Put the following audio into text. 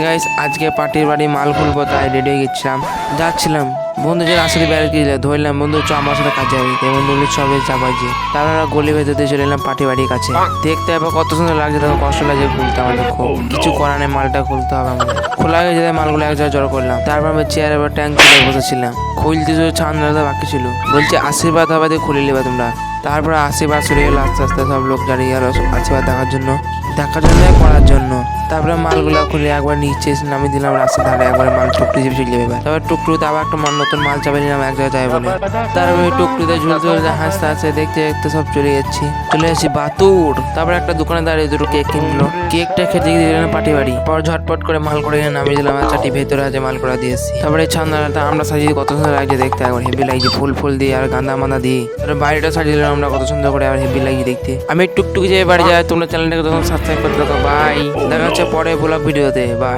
Guys, আজকে পার্টির বাড়ি মাল খুলবো, তাই রেডি হয়ে গেছিলাম। যাচ্ছিলাম, বন্ধু যে রাস্তাতে বেড়ে গিয়ে ধরলাম, বন্ধু চ আমার সাথে কাজে যাবি। বন্ধু বলি সবে যাবার যে, তারপর আমরা গলি ভেতর দিয়ে চলে এলাম পার্টি বাড়ির কাছে। দেখতে এবার কত সুন্দর লাগছে, তখন কষ্ট লাগছে খুলতে আমাদের, খুব কিছু করার নেই, মালটা খুলতে হবে আমাদের। খোলা হয়ে যেতে মালগুলো এক জায়গায় জড়ো করলাম, তারপর আমি চেয়ার এবার ট্যাঙ্ক তুলে বসেছিলাম। খুলতে শুধু ছান্দাটা বাকি ছিল, বলছে আশীর্বাদ হবে দিয়ে খুলে নেবে তোমরা। তারপরে আশীর্বাদ শুরু হলো, আস্তে আস্তে সব লোক দাঁড়িয়ে গেল আশীর্বাদ দেখার জন্য করার জন্য। তারপরে মালগুলো খুলে একবার নিচে নামিয়ে দিলাম রাস্তা ধারে, একবার মাল টুকটু চেপে চলে যাবে। তারপর টুকটুতে আবার একটা নতুন মাল চাপে নিলাম এক জায়গায় যাবে বলে। তারপরে টুকটুতে ঝুলতে ঝুলতে হাসতে হাসতে দেখতে দেখতে সব চলে যাচ্ছি বাতুর। তারপরে একটা দোকানে দাঁড়িয়ে দুটো কেক কিনলো, কেকটা খেতে গিয়ে দিলাম পার্টি বাড়ি। পর ঝটপট করে মাল করে নামিয়ে দিলাম, চাটি ভেতরে আছে মাল করা দিয়েছি। তারপরে ছান্দাটা আমরা সাজিয়ে কত সুন্দর লাগছে দেখতে, একবার হেভি লাগছে ফুল ফুল দিয়ে আর গাঁদা মান্দা দিয়ে। তারপরে বাড়িটা সাজিয়ে দিলাম আমরা কত সুন্দর করে, আর হেভি লাগছে দেখতে। আমি টুকটুক যে বাড়ি যাই, তোমরা চ্যানেলটাকে তখন সাবস্ক্রাইব করতে থাকো। বাই, দেখা হচ্ছে পরে ব্লগ ভিডিওতে। বাই।